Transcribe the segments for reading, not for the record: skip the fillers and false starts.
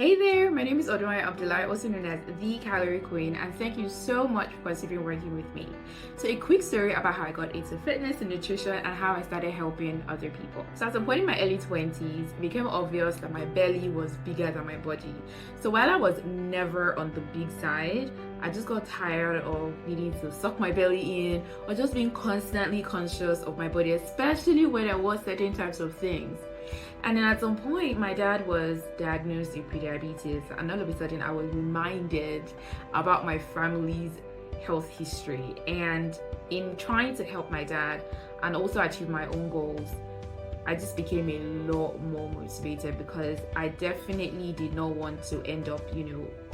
Hey there, my name is Odwai Abdullahi, also known as the Calorie Queen, and thank you so much for persevering working with me. So, a quick story about how I got into fitness and nutrition and how I started helping other people. So, at some point in my early 20s, it became obvious that my belly was bigger than my body. So, while I was never on the big side, I just got tired of needing to suck my belly in or just being constantly conscious of my body, especially when I was certain types of things. And then at some point, my dad was diagnosed with prediabetes, and all of a sudden, I was reminded about my family's health history. And in trying to help my dad and also achieve my own goals, I just became a lot more motivated because I definitely did not want to end up,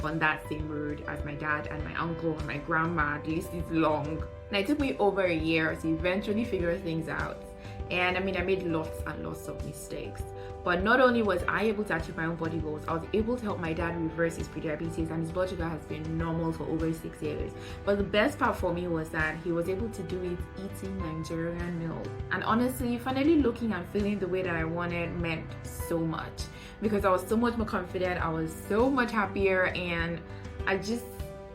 on that same road as my dad and my uncle and my grandma. The list is long. And it took me over a year to eventually figure things out. And I made lots and lots of mistakes. But not only was I able to achieve my own body goals, I was able to help my dad reverse his prediabetes, and his blood sugar has been normal for over 6 years. But the best part for me was that he was able to do it eating Nigerian meals. And honestly, finally looking and feeling the way that I wanted meant so much because I was so much more confident, I was so much happier, and I just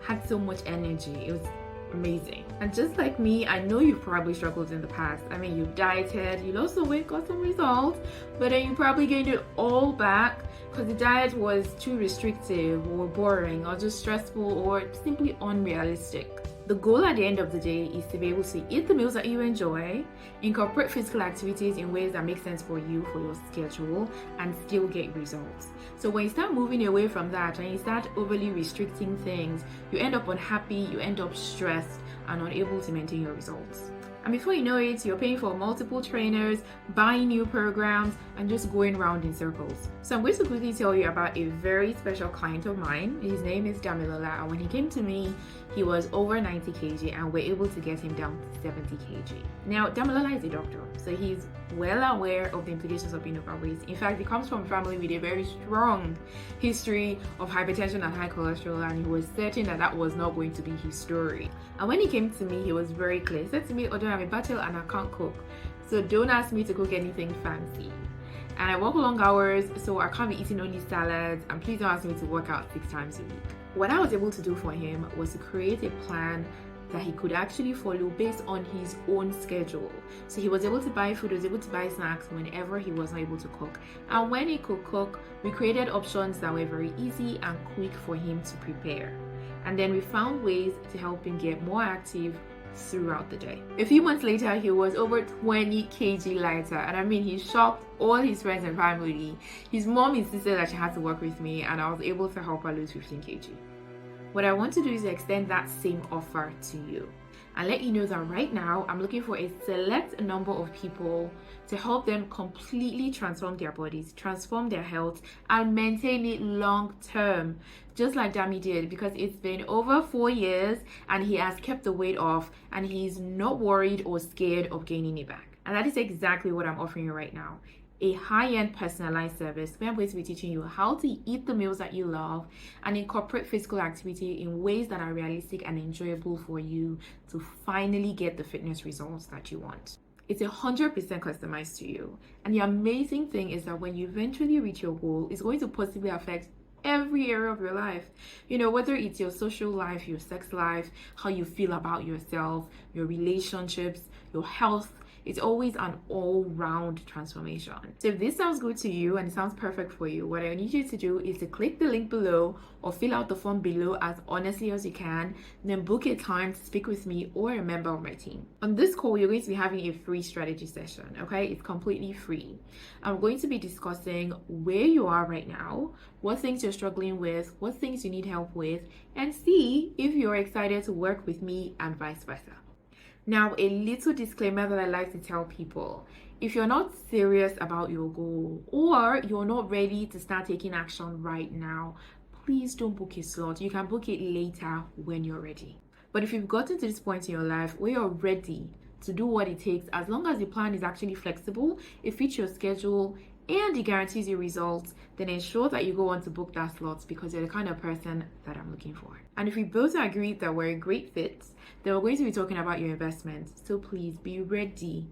had so much energy. It was amazing. And just like me, I know you've probably struggled in the past. You've dieted, you lost some weight, got some results, but then you probably gained it all back because the diet was too restrictive or boring or just stressful or simply unrealistic. The goal at the end of the day is to be able to eat the meals that you enjoy, incorporate physical activities in ways that make sense for you, for your schedule, and still get results. So when you start moving away from that and you start overly restricting things, you end up unhappy, you end up stressed and unable to maintain your results. And before you know it, you're paying for multiple trainers, buying new programs, and just going around in circles. So I'm going to quickly tell you about a very special client of mine. His name is Damilola, and when he came to me, he was over 90 kg, and we're able to get him down to 70 kg. Now, Damilola is a doctor, so he's well aware of the implications of being overweight. In fact, he comes from a family with a very strong history of hypertension and high cholesterol, and he was certain that that was not going to be his story. And when he came to me, he was very clear. He said to me, "Odo, I'm a battle and I can't cook, so don't ask me to cook anything fancy. And I work long hours, so I can't be eating only salads, and please don't ask me to work out 6 times a week." What I was able to do for him was to create a plan that he could actually follow based on his own schedule. So he was able to buy food, was able to buy snacks whenever he was not able to cook. And when he could cook, we created options that were very easy and quick for him to prepare. And then we found ways to help him get more active throughout the day. A few months later, he was over 20 kg lighter, and he shocked all his friends and family. His mom insisted that she had to work with me, and I was able to help her lose 15 kg. What I want to do is extend that same offer to you and let you know that right now I'm looking for a select number of people to help them completely transform their bodies, transform their health, and maintain it long term, just like Dami did, because it's been over 4 years and he has kept the weight off and he's not worried or scared of gaining it back. And that is exactly what I'm offering you right now. A high-end personalized service where I'm going to be teaching you how to eat the meals that you love and incorporate physical activity in ways that are realistic and enjoyable for you to finally get the fitness results that you want. It's 100% customized to you. And the amazing thing is that when you eventually reach your goal, it's going to positively affect every area of your life. Whether it's your social life, your sex life, how you feel about yourself, your relationships, your health. It's always an all-round transformation. So if this sounds good to you and it sounds perfect for you, what I need you to do is to click the link below or fill out the form below as honestly as you can, then book a time to speak with me or a member of my team. On this call, you're going to be having a free strategy session, okay? It's completely free. I'm going to be discussing where you are right now, what things you're struggling with, what things you need help with, and see if you're excited to work with me and vice versa. Now, a little disclaimer that I like to tell people: if you're not serious about your goal or you're not ready to start taking action right now, please don't book a slot. You can book it later when you're ready. But if you've gotten to this point in your life where you're ready to do what it takes, as long as the plan is actually flexible, it fits your schedule, and it guarantees you results, then ensure that you go on to book that slot because you're the kind of person that I'm looking for. And if we both agree that we're a great fit, then we're going to be talking about your investment. So please be ready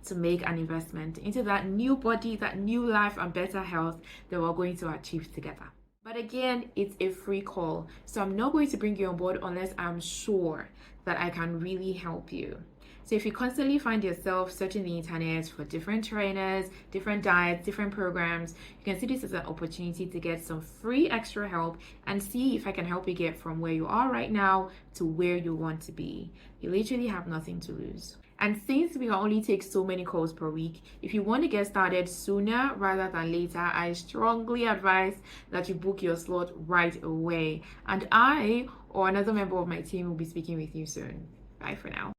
to make an investment into that new body, that new life, and better health that we're going to achieve together. But again, it's a free call. So I'm not going to bring you on board unless I'm sure that I can really help you. So if you constantly find yourself searching the internet for different trainers, different diets, different programs, you can see this as an opportunity to get some free extra help and see if I can help you get from where you are right now to where you want to be. You literally have nothing to lose. And since we can only take so many calls per week, if you want to get started sooner rather than later, I strongly advise that you book your slot right away. And I or another member of my team will be speaking with you soon. Bye for now.